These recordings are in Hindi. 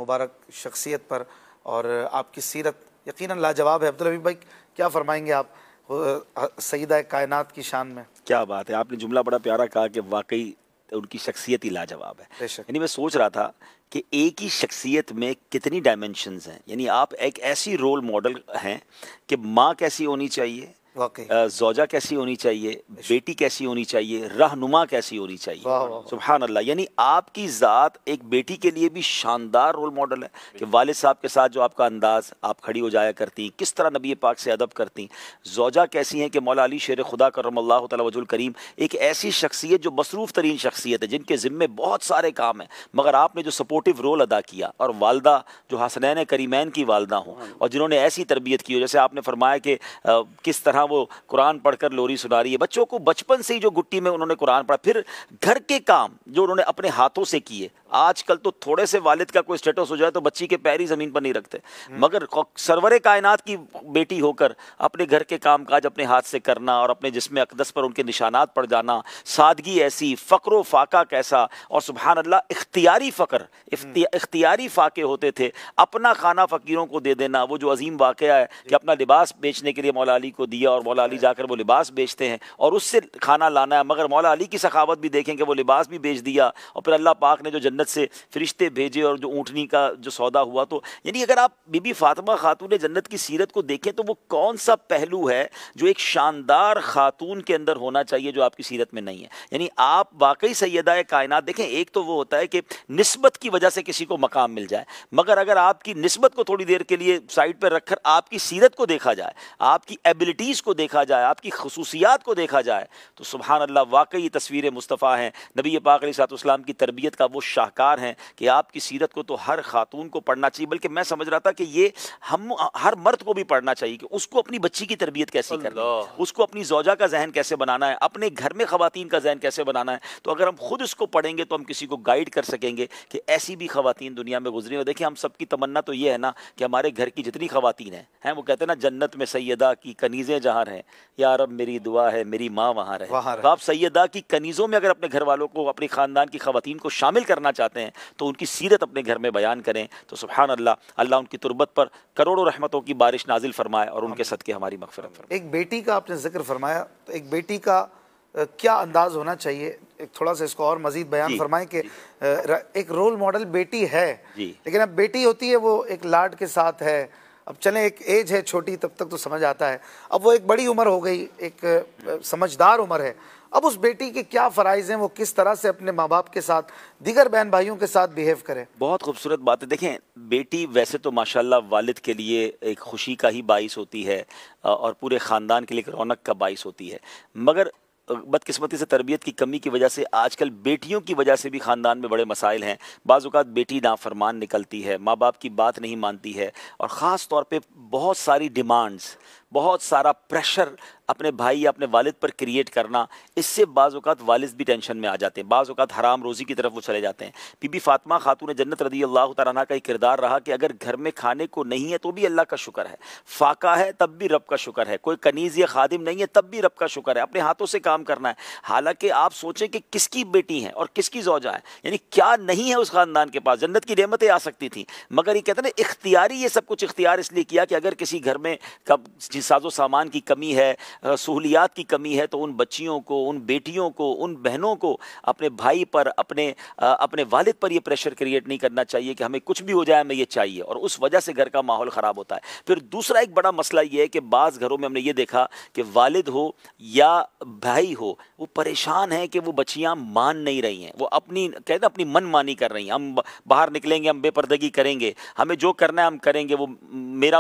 मुबारक शख्सियत पर और आपकी सीरत यकीनन लाजवाब है। अब्दुल हबीब भाई, क्या फरमाएंगे आप सईदा कायनात की शान में? क्या बात है, आपने जुमला बड़ा प्यारा कहा कि वाकई उनकी शख्सियत ही लाजवाब है। यानी मैं सोच रहा था कि एक ही शख्सियत में कितनी डायमेंशंस हैं। यानी आप एक ऐसी रोल मॉडल हैं कि माँ कैसी होनी चाहिए, ज़ौजा कैसी होनी चाहिए, बेटी कैसी होनी चाहिए, रहनुमा कैसी होनी चाहिए। सुभान अल्लाह। यानी आपकी ज़ात एक बेटी के लिए भी शानदार रोल मॉडल है कि वालिद साहब के साथ जो आपका अंदाज़, आप खड़ी हो जाया करती, किस तरह नबी पाक से अदब करती। ज़ौजा कैसी हैं कि मौला अली शेर खुदा करमल्लाहु तआला वजहुल करीम एक ऐसी शख्सियत जो मसरूफ़ तरीन शख्सियत है, जिनके ज़िम्मे बहुत सारे काम हैं, मगर आपने जो सपोर्टिव रोल अदा किया, और वालदा जो हसनैन करीमैन की वालदा हों और जिन्होंने ऐसी तरबियत की हो, जैसे आपने फरमाया कि किस तरह वो कुरान पढ़कर लोरी सुना रही है बच्चों को, बचपन से ही जो गुट्टी में उन्होंने कुरान पढ़ा, फिर घर के काम जो उन्होंने अपने हाथों से किए। आजकल तो थोड़े से वालिद का कोई स्टेटस हो जाए तो बच्ची के पैर ही ज़मीन पर नहीं रखते, मगर सरवरे कायनात की बेटी होकर अपने घर के काम काज अपने हाथ से करना और अपने जिस्म अक़दस पर उनके निशानात पड़ जाना, सादगी ऐसी, फ़क्र फ़ाका कैसा, और सुबहान अल्लाह इख्तियारी फ़क्र, इख्तियारी फ़ाके होते थे, अपना खाना फ़कीरों को दे देना। वो जो अजीम वाक़या है कि अपना लिबास बेचने के लिए मौला अली को दिया और मौला अली जाकर वो लिबास बेचते हैं और उससे खाना लाना है, मगर मौला अली की सखावत भी देखें कि वो लिबास भी बेच दिया और फिर अल्लाह पाक ने जो जन्नत से फरिश्ते भेजे और जो ऊँटनी का जो सौदा हुआ। तो यानी अगर आप बीबी फातिमा खातून जन्नत की सीरत को देखें तो वो कौन सा पहलू है जो एक शानदार खातून के अंदर होना चाहिए जो आपकी सीरत में नहीं है। यानी आप वाकई सैयदा कायनात देखें, एक तो वो होता है कि निस्बत की वजह से किसी को मकाम मिल जाए, मगर अगर आपकी निस्बत को थोड़ी देर के लिए साइड पर रखकर आपकी सीरत को देखा जाए, आपकी एबिलिटीज़ को देखा जाए, आपकी खसूसियात को देखा जाए, तो सुभान अल्लाह वाकई तस्वीर मुस्तफ़ा हैं। नबी पाक अलैहिस्सलाम की तरबियत का वो शाहकार हैं कि आपकी सीरत को तो हर खातून को पढ़ना चाहिए, बल्कि मैं समझ रहा था कि ये हम हर मर्द को भी पढ़ना चाहिए कि उसको अपनी बच्ची की तरबियत कैसे करनी है, उसको अपनी ज़ौजा का जहन कैसे बनाना है, अपने घर में ख़वातीन का जहन कैसे बनाना है। तो अगर हम खुद इसको पढ़ेंगे तो हम किसी को गाइड कर सकेंगे कि ऐसी भी ख़वातीन दुनिया में गुजरी। और देखिए, हम सबकी तमन्ना तो ये है ना कि हमारे घर की जितनी ख़वातीन हैं, वो कहते हैं ना, जन्नत में सैयदा की कनीज़ें जहाँ हैं, या रब मेरी दुआ है मेरी माँ वहाँ रहे। तो आप सैयदा की कनीज़ों में अगर अपने घर वालों को, अपने ख़ानदान की ख़वातीन को शामिल करना चाहते हैं तो उनकी सीरत अपने घर में बयान करें। तो सुभान अल्लाह, अल्लाह उनकी तुरबत पर करोड़ों रहमतों की बारिश नाजिल फरमाए और उनके सदक़े हमारी मग़फ़िरत फरमाए। एक बेटी का आपने जिक्र फरमाया, तो एक बेटी का क्या अंदाज़ होना चाहिए, एक थोड़ा सा इसको और मज़ीद बयान फरमाएं कि एक रोल मॉडल बेटी है, लेकिन अब बेटी होती है वो एक लाड के साथ है। अब चलें, एक एज है छोटी, तब तक तो समझ आता है, अब वो एक बड़ी उम्र हो गई, एक समझदार उम्र है। अब उस बेटी के क्या फ़राइज़ हैं, वो किस तरह से अपने माँ बाप के साथ, दीगर बहन भाइयों के साथ बिहेव करे। बहुत खूबसूरत बात है। देखें, बेटी वैसे तो माशाल्लाह वालिद के लिए एक खुशी का ही बाइस होती है और पूरे ख़ानदान के लिए एक रौनक का बाइस होती है, मगर बदकिस्मती से तरबियत की कमी की वजह से आजकल बेटियों की वजह से भी ख़ानदान में बड़े मसाइल हैं। बाज़ औक़ात बेटी नाफरमान निकलती है, माँ बाप की बात नहीं मानती है, और ख़ास तौर पे बहुत सारी डिमांड्स, बहुत सारा प्रेशर अपने भाई या अपने वालिद पर क्रिएट करना, इससे बाज़ औक़ात वालिद भी टेंशन में आ जाते हैं, बाज़ औक़ात हराम रोज़ी की तरफ वो चले जाते हैं। बीबी फ़ातिमा खातून जन्नत रज़ी अल्लाह तआला अन्हा का एक किरदार रहा कि अगर घर में खाने को नहीं है तो भी अल्लाह का शुक्र है, फ़ाका है तब भी रब का शुक्र है, कोई कनीज़ या खादिम नहीं है तब भी रब का शुक्र है, अपने हाथों से काम करना है। हालांकि आप सोचें कि किसकी बेटी हैं और किसकी ज़ौजा है, यानी क्या नहीं है उस ख़ानदान के पास, जन्नत की नेमतें आ सकती थी, मगर ये कहते हैं ना इख्तियारी, ये सब कुछ इख्तियार इसलिए किया कि अगर किसी घर में कब साजो सामान की कमी है, सहूलियात की कमी है, तो उन बच्चियों को, उन बेटियों को, उन बहनों को अपने भाई पर, अपने वालिद पर ये प्रेशर क्रिएट नहीं करना चाहिए कि हमें कुछ भी हो जाए हमें ये चाहिए, और उस वजह से घर का माहौल ख़राब होता है। फिर दूसरा एक बड़ा मसला ये है कि बाज़ घरों में हमने ये देखा कि वालिद हो या भाई हो, वो परेशान है कि वो बच्चियाँ मान नहीं रही हैं, वो अपनी कहते हैं अपनी मन मानी कर रही हैं, हम बाहर निकलेंगे, हम बेपर्दगी करेंगे, हमें जो करना है हम करेंगे, वो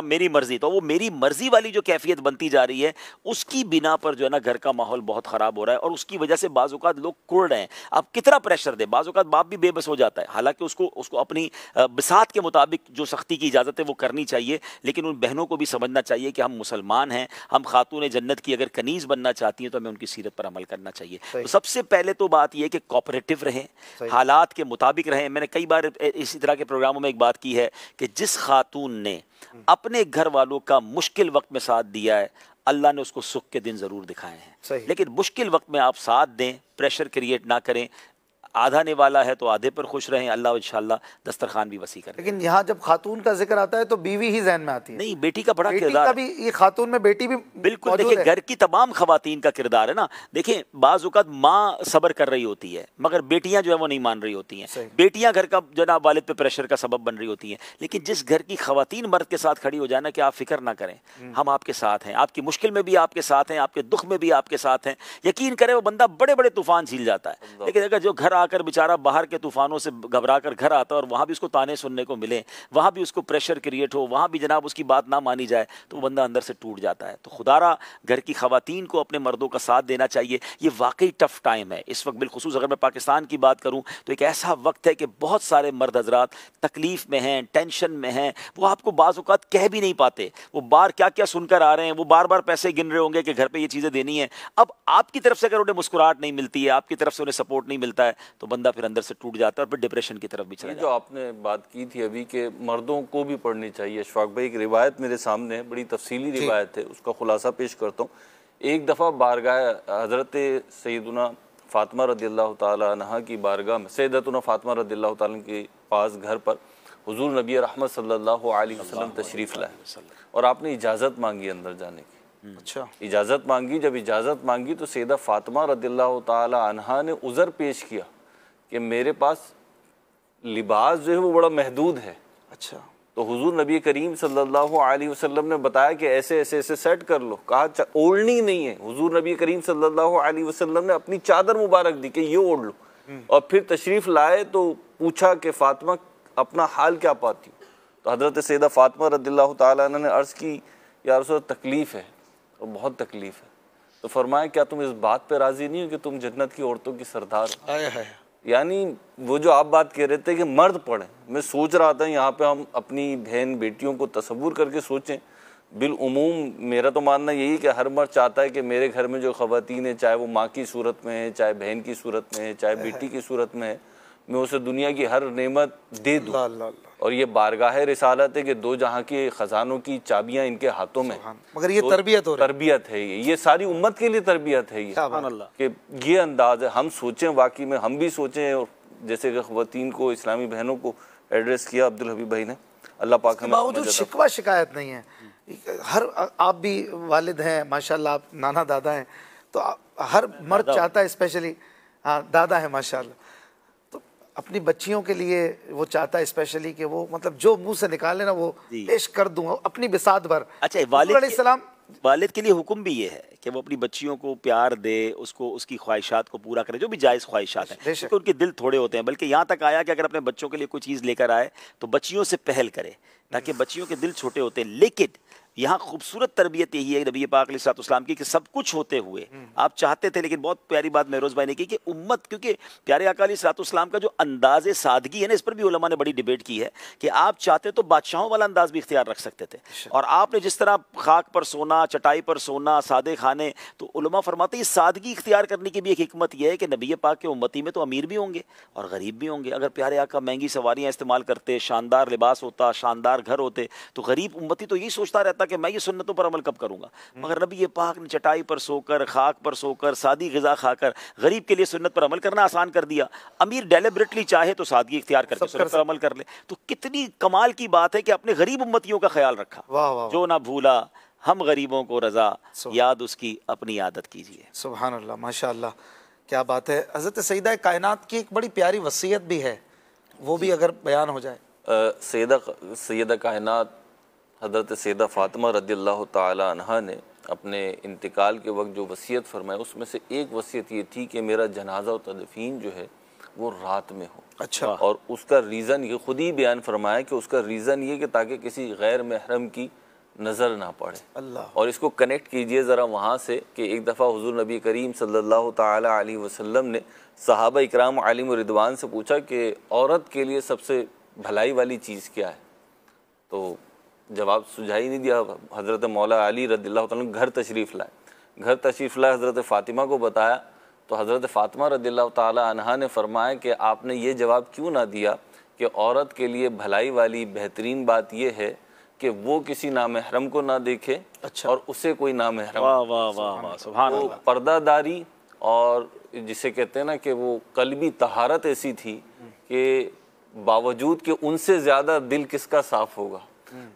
मेरी मर्ज़ी। तो वो मेरी मर्ज़ी वाली जो कैफियत बनती जा रही है, उसकी बिना पर जो है ना घर का माहौल बहुत ख़राब हो रहा है, और उसकी वजह से बाज़ औक़ात लोग कुड़ रहे हैं। अब कितना प्रेशर दे, बाज़ औक़ात बाप भी बेबस हो जाता है, हालांकि उसको अपनी बिसात के मुताबिक जो सख्ती की इजाज़त है वो करनी चाहिए, लेकिन उन बहनों को भी समझना चाहिए कि हम मुसलमान हैं, हम खातून जन्नत की अगर कनीज़ बनना चाहती हैं तो हमें उनकी सीरत पर अमल करना चाहिए। तो सबसे पहले तो बात यह कि कोऑपरेटिव रहें, हालात के मुताबिक रहें। मैंने कई बार इसी तरह के प्रोग्रामों में एक बात की है कि जिस खातून ने अपने घर वालों का मुश्किल वक्त में साथ दिया है, अल्लाह ने उसको सुख के दिन ज़रूर दिखाए हैं। लेकिन मुश्किल वक्त में आप साथ दें, प्रेशर क्रिएट ना करें। आधा निवाला है तो आधे पर खुश रहें, अल्लाह इंशाअल्लाह दस्तरखान भी वसी करे। लेकिन यहाँ जब खातून का जिक्र आता है तो बीवी ही जहन में आती है। नहीं, बेटी का बड़ा किरदार का भी, ये खातून में बेटी भी बिल्कुल। देखिए घर की तमाम खवातीन का किरदार है ना। देखिए बाज़ औक़ात माँ सब्र कर रही होती है मगर बेटियां जो है वो नहीं मान रही होती हैं। बेटियां घर का जनाब वालिद पे प्रेशर का सबब बन रही होती हैं। लेकिन जिस घर की खवातीन मर्द के साथ खड़ी हो जाए ना कि आप फिक्र ना करें, हम आपके साथ हैं, आपकी मुश्किल में भी आपके साथ हैं, आपके दुख में भी आपके साथ हैं, यकीन करें वो बंदा बड़े बड़े तूफान झील जाता है। लेकिन अगर जो घर आकर बेचारा बाहर के तूफानों से घबरा कर घर आता है और वहाँ भी उसको ताने सुनने को मिले, वहाँ भी उसको प्रेशर क्रिएट हो, वहाँ भी जनाब उसकी बात ना मानी जाए तो वो बंदा अंदर से टूट जाता है। तो खुदारा घर की खवातीन को अपने मर्दों का साथ देना चाहिए। ये वाकई टफ टाइम है इस वक्त, बिलखुसूस अगर मैं पाकिस्तान की बात करूं तो एक ऐसा वक्त है कि बहुत सारे मर्द हजरात तकलीफ में हैं, टेंशन में हैं, वो आपको बाज़ औक़ात कह भी नहीं पाते, वो बार क्या क्या सुनकर आ रहे हैं, वो बार बार पैसे गिन रहे होंगे कि घर पे ये चीज़ें देनी है। अब आपकी तरफ से अगर उन्हें मुस्कुराहट नहीं मिलती है, आपकी तरफ से उन्हें सपोर्ट नहीं मिलता है तो बंदा फिर अंदर से टूट जाता है और फिर डिप्रेशन की तरफ भी चला जाता है। जो आपने बात की थी अभी के मर्दों को भी पढ़नी चाहिए, अशफाक भाई एक रिवायत मेरे सामने है, बड़ी तफसीली रिवायत है, उसका खुलासा पेश करता हूँ। एक दफ़ा बारगाह हज़रत सैयदुना फ़ातिमा रदियल्लाहु ताला अन्हा की बारगाह में, सैयदतुना फ़ातिमा रदियल्लाहु ताला के पास घर पर हुज़ूर नबी रहमत सल्लल्लाहु अलैहि वसल्लम तशरीफ़ लाए और आपने इजाज़त मांगी अंदर जाने की। अच्छा, इजाज़त मांगी, जब इजाज़त मांगी तो सैयदा फ़ातिमा रदियल्लाहु ताला अन्हा ने उज़र पेश किया कि मेरे पास लिबास जो है वो बड़ा महदूद है। अच्छा, तो हुजूर नबी करीम सल्लल्लाहु अलैहि वसल्लम ने बताया कि ऐसे ऐसे ऐसे सेट कर लो। कहा ओढ़नी नहीं है। हुजूर नबी करीम सल्लल्लाहु अलैहि वसल्लम ने अपनी चादर मुबारक दी कि ये ओढ़ लो। और फिर तशरीफ़ लाए तो पूछा कि फ़ातिमा अपना हाल क्या पाती हो। तो हज़रत सैयदा फ़ातिमा रदियल्लाहु ताला अन्हा ने अर्ज़ की या रसूल तकलीफ़ है और बहुत तकलीफ़ है। तो फरमाया क्या तुम इस बात पर राज़ी नहीं हो कि तुम जन्नत की औरतों की सरदार हो। यानी वो जो आप बात कह रहे थे कि मर्द पढ़ें, मैं सोच रहा था यहाँ पे हम अपनी बहन बेटियों को तसव्वुर करके सोचें। बिलउमूम मेरा तो मानना यही कि हर मर्द चाहता है कि मेरे घर में जो ख़वातीन है, चाहे वो माँ की सूरत में है, चाहे बहन की सूरत में है, चाहे बेटी की सूरत में है, मैं उसे दुनिया की हर नेमत दे दूँ। और ये बारगाह रिसालत है कि दो जहाँ के ख़जानों की चाबियाँ इनके हाथों में। मगर ये तरबियत हो रही है, तरबियत है, ये सारी उम्मत के लिए तरबियत है ये कि ये अंदाज़ है। हम सोचें, वाकई में हम भी सोचें। और जैसे कि ख़वातीन को, इस्लामी बहनों को एड्रेस किया अब्दुल हबीब भाई ने, अल्लाह पाक हमें बावजूद शिकवा शिकायत नहीं है। हर आप भी वालिद हैं माशाल्लाह, आप नाना दादा हैं, तो हर मर्द चाहता है, स्पेशली हाँ दादा है माशाल्लाह, तो अपनी बच्चियों के लिए वो चाहता है स्पेशली कि वो मतलब जो मुंह से निकाले ना वो पेश कर दूँ अपनी बिसात भर। अच्छा, वालिद के लिए हुक्म भी ये है कि वो अपनी बच्चियों को प्यार दे, उसको उसकी ख्वाहिशात को पूरा करे, जो भी जायज़ ख्वाहिशात हैं, क्योंकि उनके दिल थोड़े होते हैं। बल्कि यहाँ तक आया कि अगर अपने बच्चों के लिए कोई चीज़ लेकर आए तो बच्चियों से पहल करे, ताकि बच्चियों के दिल छोटे होते हैं। लेकिन यहाँ खूबसूरत तरबियत यही है नबी पाक अलैहिस्सलाम की कि सब कुछ होते हुए आप चाहते थे, लेकिन बहुत प्यारी बात महरोज़ भाई ने की कि उम्मत, क्योंकि प्यारे आका अलैहिस्सलाम का जो अंदाज़ सादगी है ना, इस पर भी उलमा ने बड़ी डिबेट की है कि आप चाहते तो बादशाहों वाला अंदाज भी इख्तियार रख सकते थे। और आपने जिस तरह खाक पर सोना, चटाई पर सोना, सादे खाने, तो उलमा फरमाते हैं सादगी इख्तियार करने की भी एक हिकमत यह है कि नबी पाक के उम्मती में तो अमीर भी होंगे और गरीब भी होंगे। अगर प्यारे आका महंगी सवारियाँ इस्तेमाल करते, शानदार लिबास होता, शानदार घर होते, तो गरीब उम्मती तो यही सोचता रहता कि मैं ये सुन्नतों पर अमल कब करूंगा। मगर नबी पाक ने चटाई पर सोकर, खाक पर सोकर, सादी ग़िज़ा खाकर गरीब के लिए सुन्नत पर अमल करना आसान कर दिया। अमीर डेलिबरेटली चाहे तो सादगी इख्तियार करके सुन्नत पर अमल कर ले। तो कितनी कमाल की बात है कि अपने गरीब उम्मतियों का ख्याल रखा। जो ना भूला हम गरीबों को रजा, याद उसकी अपनी आदत कीजिए। सुभान अल्लाह, माशाअल्लाह, क्या बात है। हज़रत सईदा कायनात की एक बड़ी प्यारी वसीयत भी है, वो भी अगर बयान हो जाए। सैयदा कायनात हज़रत सैयदा फ़ातिमा रदियल्लाहु ताला अन्हा ने अपने इंतकाल के वक्त जो वसीयत फरमाई, उसमें से एक वसीयत ये थी कि मेरा जनाजा और तदफीन जो है वो रात में हो। अच्छा। और उसका रीज़न ये खुद ही बयान फरमाया कि उसका रीज़न ये कि ताकि किसी गैर महरम की नज़र ना पड़े। अल्लाह। और इसको कनेक्ट कीजिए ज़रा वहाँ से कि एक दफ़ा हुज़ूर नबी करीम सल्लल्लाहु ताला अलैहि वसल्लम ने सहाबा इकराम आलिम व रिदवान से पूछा कि औरत के लिए सबसे भलाई वाली चीज़ क्या है। तो जवाब सुझा ही नहीं दिया। हज़रत मौला अली रदियल्लाहु ताला घर तशरीफ़ लाए, हज़रत फ़ातिमा को बताया तो हज़रत फ़ातिमा रदियल्लाहु ताला अन्हा ने फरमाया कि आपने ये जवाब क्यों ना दिया कि औरत के लिए भलाई वाली बेहतरीन बात यह है कि वो किसी नामहरम को ना देखे। अच्छा। और उसे कोई नामहरम। वाह वाह वाह वाह, सुभान अल्लाह। पर्दादारी और जिसे कहते हैं ना कि वो कल्बी तहारत ऐसी थी कि बावजूद कि उनसे ज़्यादा दिल किसका साफ होगा,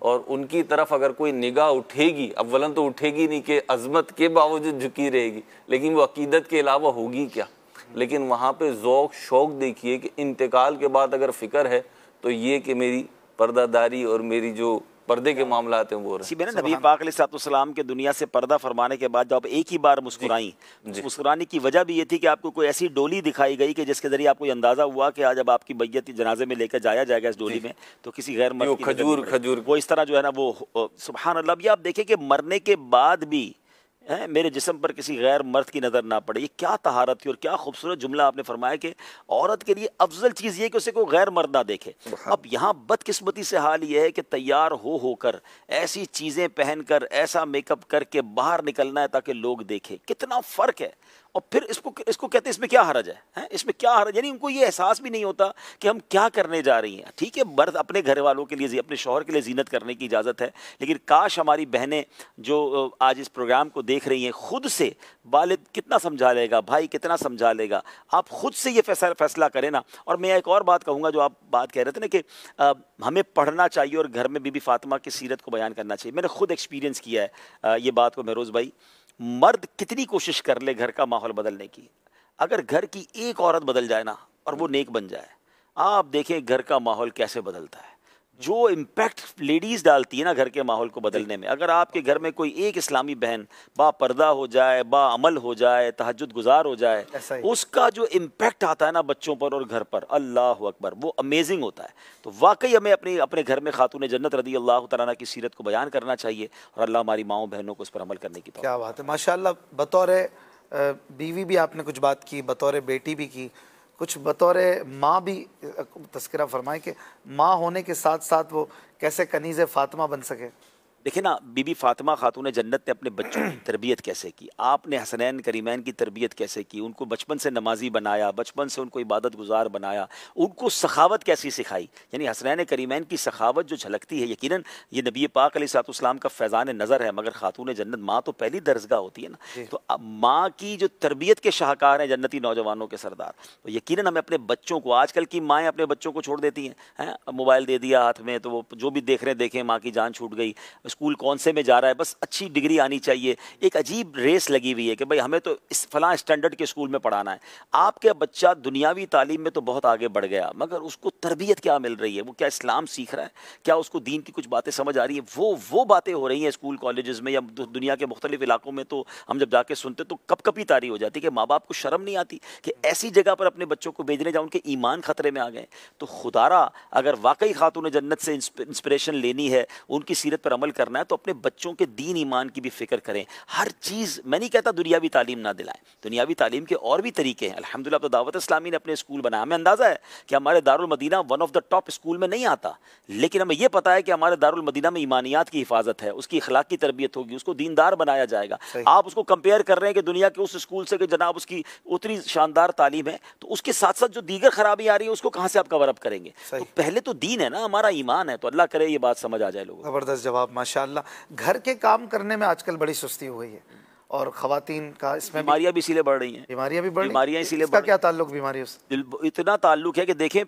और उनकी तरफ अगर कोई निगाह उठेगी, अव्वलन तो उठेगी नहीं कि अजमत के बावजूद झुकी रहेगी, लेकिन वो अकीदत के अलावा होगी क्या। लेकिन वहाँ पे ज़ौक़ शौक़ देखिए कि इंतकाल के बाद अगर फ़िक्र है तो ये कि मेरी पर्दादारी और मेरी जो पर्दे के मामलात हैं वो रहे। नबी पाक अलैहिस्सलाम के दुनिया से पर्दा फरमाने के बाद जब एक ही बार मुस्कुराई, मुस्कुराने की वजह भी ये थी कि आपको कोई ऐसी डोली दिखाई गई कि जिसके जरिए आपको अंदाजा हुआ कि आज जब आपकी बैयत जनाजे में लेकर जाया जाएगा इस डोली में, तो किसी गैर मर्द खजूर वो इस तरह जो है ना वो सुभान अल्लाह। भी आप देखें कि मरने के बाद भी मेरे जिस्म पर किसी गैर मर्द की नज़र ना पड़े। ये क्या तहारत थी और क्या खूबसूरत जुमला आपने फरमाया कि औरत के लिए अफजल चीज़ ये कि उसे कोई गैर मर्द ना देखे। अब यहाँ बदकिस्मती से हाल ये है कि तैयार होकर ऐसी चीज़ें पहनकर ऐसा मेकअप करके बाहर निकलना है ताकि लोग देखें। कितना फ़र्क है। और फिर इसको कहते हैं इसमें क्या हरज है, इसमें क्या हरज, यानी उनको ये एहसास भी नहीं होता कि हम क्या करने जा रही हैं। ठीक है, मर्द अपने घर वालों के लिए, अपने शौहर के लिए जीनत करने की इजाज़त है, लेकिन काश हमारी बहनें जो आज इस प्रोग्राम को देख रही हैं खुद से, वालिद कितना समझा लेगा, भाई कितना समझा लेगा, आप खुद से ये फैसला करें ना। और मैं एक और बात कहूँगा, जो आप बात कह रहे थे ना कि हमें पढ़ना चाहिए और घर में बीबी फातिमा की सीरत को बयान करना चाहिए। मैंने खुद एक्सपीरियंस किया है ये बात को महरोज़ भाई। मर्द कितनी कोशिश कर ले घर का माहौल बदलने की, अगर घर की एक औरत बदल जाए ना और वो नेक बन जाए, आप देखें घर का माहौल कैसे बदलता है। जो इम्पैक्ट लेडीज़ डालती है ना घर के माहौल को बदलने में, अगर आपके घर में कोई एक इस्लामी बहन बा पर्दा हो जाए, बा अमल हो जाए, तहज्जुद गुजार हो जाए, उसका जो इम्पैक्ट आता है ना बच्चों पर और घर पर, अल्लाह अकबर, वो अमेजिंग होता है। तो वाकई हमें अपने घर में खातून जन्नत रदी अल्लाह तआला की सीरत को बयान करना चाहिए और अल्लाह हमारी माओ बहनों को उस पर अमल करने की। क्या बात है, माशाअल्लाह। बतौर बीवी भी आपने कुछ बात की, बतौर बेटी भी की, कुछ बतौर माँ भी तस्करा फरमाएं कि माँ होने के साथ साथ वो कैसे कनीज़ फातिमा बन सके। देखिए ना, बीबी फातिमा खातून जन्नत ने अपने बच्चों की तरबियत कैसे की, आपने हसनैन करीमैन की तरबियत कैसे की, उनको बचपन से नमाजी बनाया, बचपन से उनको इबादत गुजार बनाया, उनको सखावत कैसी सिखाई। यानी हसनैन करीमैन की सखावत जो झलकती है, यकीनन ये नबी पाक अलैहिस्सलाम का फैज़ान नज़र है। मगर खातून जन्नत माँ तो पहली दर्जगा होती है ना, तो माँ की जो तरबियत के शाहकार हैं जन्नती नौजवानों के सरदार, तो यकीनन हमें अपने बच्चों को, आजकल की माएँ अपने बच्चों को छोड़ देती हैं, मोबाइल दे दिया हाथ में तो वो जो भी देख रहे हैं देखें, माँ की जान छूट गई, स्कूल कौन से में जा रहा है, बस अच्छी डिग्री आनी चाहिए। एक अजीब रेस लगी हुई है कि भाई हमें तो इस फलां स्टैंडर्ड के स्कूल में पढ़ाना है। आपके बच्चा दुनियावी तालीम में तो बहुत आगे बढ़ गया, मगर उसको तरबियत क्या मिल रही है, वो क्या इस्लाम सीख रहा है, क्या उसको दीन की कुछ बातें समझ आ रही है। वो बातें हो रही हैं स्कूल कॉलेजेस में या दुनिया के मुख्तलिफ इलाकों में, तो हम जब जाके सुनते तो कपकपी तारी हो जाती कि माँ बाप को शर्म नहीं आती कि ऐसी जगह पर अपने बच्चों को भेजने जाओ, उनके ईमान खतरे में आ गए। तो खुदारा अगर वाकई खातून जन्नत से इंस्पिरेशन लेनी है, उनकी सीरत पर अमल करना है, तो अपने बच्चों के दीन ईमान की भी फिक्र करें। हर चीज़, मैं नहीं कहता दुनियावी तालीम ना दिलाएं, दुनियावी तालीम के और भी तरीके हैं। अल्हम्दुलिल्लाह तो दावत इस्लामी ने अपने स्कूल बनाया, हमें अंदाज़ा है कि हमारे Darul Madina one of the top school में नहीं आता, लेकिन हमें यह पता है कि हमारे दारुल मदीना में ईमानियात की हिफाजत है, उसकी अखलाक की तरबियत होगी, उसको दीनदार बनाया जाएगा। आप उसको कंपेयर कर रहे हैं कि दुनिया के उस स्कूल से कि जनाब उसकी उतनी शानदार तालीम है, तो उसके साथ साथ जो दीगर खराबी आ रही है उसको कहाँ से आप कवर अप करेंगे। तो पहले तो दीन है ना, हमारा ईमान है। तो अल्लाह करे ये बात समझ आ जाए लोगों को। ज़बरदस्त जवाब माशाअल्लाह। घर के काम करने में आजकल बड़ी सुस्ती हो गई है और ख़वातीन का इसमें बीमारियां भी इसीलिए बढ़ रही हैं। बीमारियां भी बढ़ रही हैं, बीमारियां इसीलिए इसका क्या ताल्लुक बीमारियों से? इतना ताल्लुक है कि देखें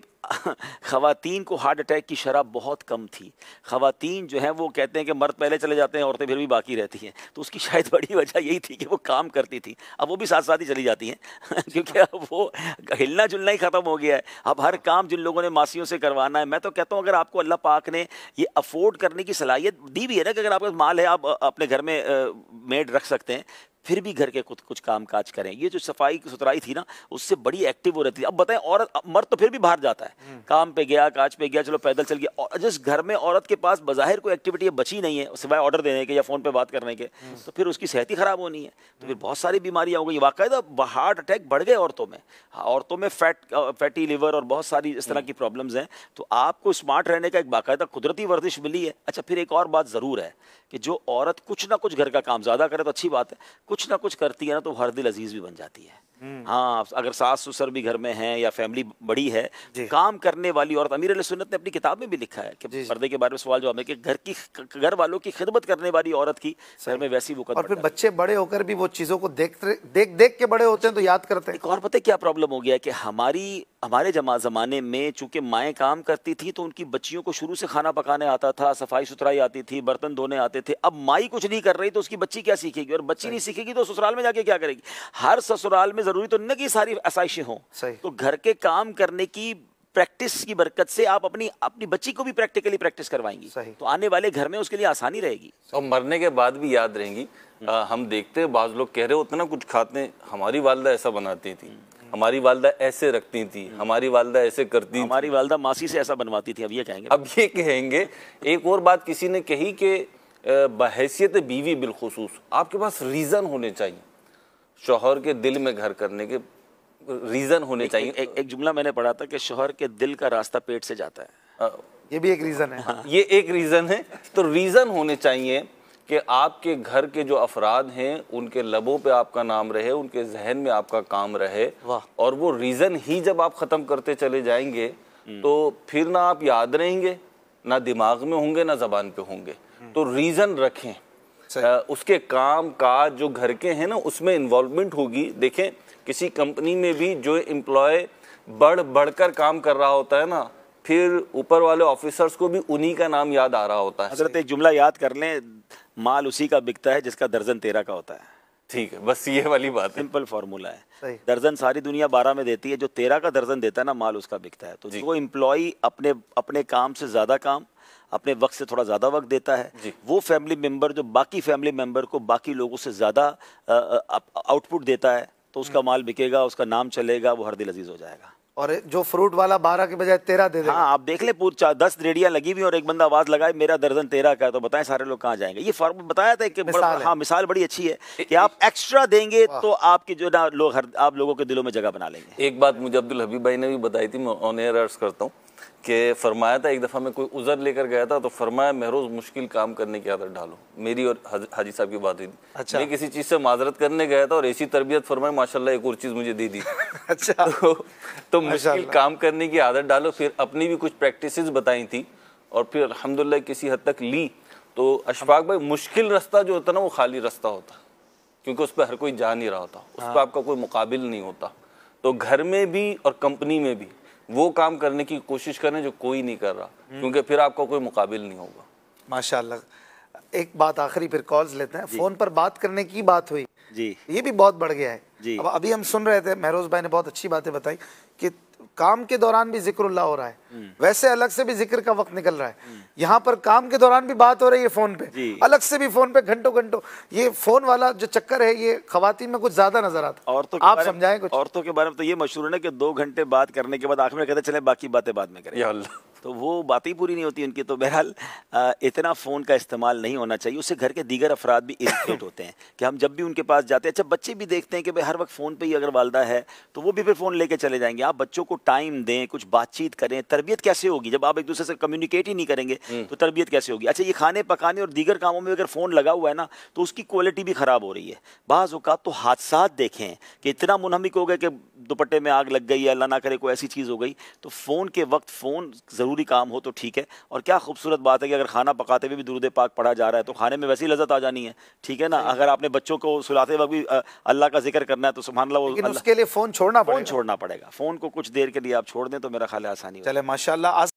ख़वातीन को हार्ट अटैक की शरह बहुत कम थी। ख़वातीन जो हैं वो कहते हैं कि मर्द पहले चले जाते हैं, औरतें फिर भी बाकी रहती हैं। तो उसकी शायद बड़ी वजह यही थी कि वो काम करती थी, अब वो भी साथ साथ ही चली जाती हैं क्योंकि अब वो हिलना जुलना ही ख़त्म हो गया है। अब हर काम जिन लोगों ने मासियों से करवाना है, मैं तो कहता हूँ अगर आपको अल्लाह पाक ने ये अफोर्ड करने की सलाहियत दी भी है ना कि अगर आपके पास माल है, आप अपने घर में मेड रख सकते हैं, फिर भी घर के कुछ काम काज करें। ये जो सफाई सुथराई थी ना, उससे बड़ी एक्टिव हो रहती है। अब बताएं, औरत मर्द तो फिर भी बाहर जाता है, काम पे गया, काज पे गया, चलो पैदल चल गया, और जिस घर में औरत के पास बज़ाहिर कोई एक्टिविटी बची नहीं है सिवाय ऑर्डर देने के या फ़ोन पे बात करने के, तो फिर उसकी सेहत ही ख़राब होनी है। तो फिर बहुत सारी बीमारियाँ हो गई, बाकायदा हार्ट अटैक बढ़ गए औरतों में फैटी लिवर और बहुत सारी इस तरह की प्रॉब्लम्स हैं। तो आपको स्मार्ट रहने का एक बाकायदा कुदरती वर्जिश मिली है। अच्छा, फिर एक और बात ज़रूर है कि जो औरत कुछ ना कुछ घर का काम ज़्यादा करे तो अच्छी बात है, कुछ ना कुछ करती है ना तो हर दिल अजीज़ भी बन जाती है। हाँ, अगर सास ससुर भी घर में हैं या फैमिली बड़ी है, काम करने वाली औरत, अमीर अहले सुन्नत ने अपनी किताब में भी लिखा है कि पर्दे के बारे में सवाल जवाब में कि घर वालों की खिदमत करने वाली औरत की घर में वैसी वो और फिर बच्चे बड़े होकर भी वो चीजों को देख के बड़े होते हैं तो याद करते हैं। एक और पता है क्या प्रॉब्लम हो गया है कि हमारे जमाने में चूंकि माएँ काम करती थी तो उनकी बच्चियों को शुरू से खाना पकाने आता था, सफाई सुथराई आती थी, बर्तन धोने आते थे। अब माई कुछ नहीं कर रही तो उसकी बच्ची क्या सीखेगी, और बच्ची नहीं सीखेगी तो ससुराल में जाके क्या करेगी। हर ससुराल में जरूरी तो नहीं कि सारी आसाइशें हों, तो घर के काम करने की प्रैक्टिस की बरकत से आप अपनी बच्ची को भी प्रैक्टिकली प्रैक्टिस करवाएंगी, तो आने वाले घर में उसके लिए आसानी रहेगी और मरने के बाद भी याद रहेंगी। हम देखते हैं बाज लोग कह रहे होते ना कुछ खाते हैं, हमारी वालदा ऐसा बनाती थी, हमारी वालदा ऐसे रखती थी, हमारी वालदा ऐसे करती थी, हमारी वालदा मासी से ऐसा बनवाती थी। अब ये कहेंगे। एक और बात किसी ने कही कि बहैसियत बीवी बिलखुसूस आपके पास रीजन होने चाहिए, शौहर के दिल में घर करने के रीजन होने चाहिए। एक जुमला मैंने पढ़ा था कि शौहर के दिल का रास्ता पेट से जाता है, ये भी एक रीजन है। ये एक रीजन है। तो रीजन होने चाहिए कि आपके घर के जो अफराद हैं उनके लबों पे आपका नाम रहे, उनके जहन में आपका काम रहे, और वो रीजन ही जब आप खत्म करते चले जाएंगे तो फिर ना आप याद रहेंगे, ना दिमाग में होंगे, ना जबान पे होंगे। तो रीजन रखें, उसके काम काज जो घर के हैं ना उसमें इन्वॉल्वमेंट होगी। देखें किसी कंपनी में भी जो एम्प्लॉय बढ़कर काम कर रहा होता है ना, फिर ऊपर वाले ऑफिसर्स को भी उन्हीं का नाम याद आ रहा होता है। हजरत एक जुमला याद कर लें, माल उसी का बिकता है जिसका दर्जन 13 का होता है। ठीक है, बस ये वाली बात है, सिंपल फार्मूला है। दर्जन सारी दुनिया 12 में देती है, जो 13 का दर्जन देता है ना माल उसका बिकता है। तो जो एम्प्लॉय अपने काम से ज्यादा काम, अपने वक्त से थोड़ा ज्यादा वक्त देता है, वो फैमिली मेंबर जो बाकी फैमिली मेंबर को बाकी लोगों से ज्यादा आउटपुट देता है, तो उसका माल बिकेगा, उसका नाम चलेगा, वो हर दिल अजीज हो जाएगा। और जो फ्रूट वाला 12 के बजाय 13 दे दे। हाँ, आप देख ले 10 रेडियां लगी हुई और एक बंदा आवाज लगाए मेरा दर्जन 13 का है, तो बताएं सारे लोग कहाँ जाएंगे। ये फॉर्मूला बताया था कि हाँ, मिसाल बड़ी अच्छी है कि आप एक्स्ट्रा देंगे तो आपकी जो ना आप लोगों के दिलों में जगह बना लेंगे। एक बात मुझे अब्दुल हबीब भाई ने भी बताई थी, मैं ऑन एयर अर्ज करता हूँ कि फरमाया था एक दफ़ा मैं कोई उज़र लेकर गया था तो फरमाया महरोज मुश्किल काम करने की आदत डालो। मेरी और हाजी साहब की बात हुई थी। अच्छा। मैं किसी चीज़ से माजरत करने गया था और ऐसी तरबियत फरमाया माशाल्लाह एक और चीज़ मुझे दे दी। अच्छा। तो मुश्किल काम करने की आदत डालो। फिर अपनी भी कुछ प्रैक्टिसेस बताई थी और फिर अल्हम्दुलिल्लाह किसी हद तक ली। तो अशफाक भाई मुश्किल रास्ता जो होता ना वो खाली रास्ता होता, क्योंकि उस पर हर कोई जा नहीं रहा होता, उस पर आपका कोई मुकाबिल नहीं होता। तो घर में भी और कंपनी में भी वो काम करने की कोशिश करें जो कोई नहीं कर रहा, क्योंकि फिर आपका कोई मुकाबिल नहीं होगा। माशाअल्लाह। एक बात आखिरी फिर कॉल्स लेते हैं। फोन पर बात करने की बात हुई जी, ये भी बहुत बढ़ गया है जी। अब अभी हम सुन रहे थे, महरोज भाई ने बहुत अच्छी बातें बताई कि काम के दौरान भी जिक्रुल्लाह हो रहा है, वैसे अलग से भी जिक्र का वक्त निकल रहा है। यहाँ पर काम के दौरान भी बात हो रही है फोन पे, अलग से भी फोन पे घंटों घंटों। ये फोन वाला जो चक्कर है ये खवातीन में कुछ ज्यादा नजर आता है। औरतों आप समझाएं कुछ। औरतों के बारे में तो ये मशहूर है ना कि 2 घंटे बात करने के बाद आखिर में कहते चले बाकी बातें बाद में करें, तो वो बातें पूरी नहीं होती उनकी। तो बहरहाल इतना फ़ोन का इस्तेमाल नहीं होना चाहिए, उससे घर के दीगर अफराद भी इरिटेट होते हैं कि हम जब भी उनके पास जाते हैं। अच्छा, बच्चे भी देखते हैं कि भाई हर वक्त फ़ोन पे ही अगर वालदा है तो वो भी फिर फ़ोन लेके चले जाएंगे। आप बच्चों को टाइम दें, कुछ बातचीत करें। तरबियत कैसे होगी जब आप एक दूसरे से कम्युनिकेट ही नहीं करेंगे, तो तरबियत कैसे होगी। अच्छा, ये खाने पकाने और दीगर कामों में अगर फ़ोन लगा हुआ है ना तो उसकी क्वालिटी भी ख़राब हो रही है। बाज़ औक़ात तो हादसात देखें कि इतना मुनहमिक हो गए कि दुपट्टे में आग लग गई या अल्लाह ना करे कोई ऐसी चीज़ हो गई। तो फ़ोन के वक्त फ़ोन ज़रूरी काम हो तो ठीक है। और क्या खूबसूरत बात है कि अगर खाना पकाते हुए भी दुरूद पाक पढ़ा जा रहा है तो खाने में वैसी लज़्ज़त आ जानी है, ठीक है ना। अगर आपने बच्चों को सुलाते वक्त भी अल्लाह का जिक्र करना है तो सुभानअल्लाह, वो उसके लिए फ़ोन छोड़ना पड़ेगा। फ़ोन को कुछ देर के लिए आप छोड़ दें तो मेरा ख्याल है आसानी हो। चले माशाअल्लाह।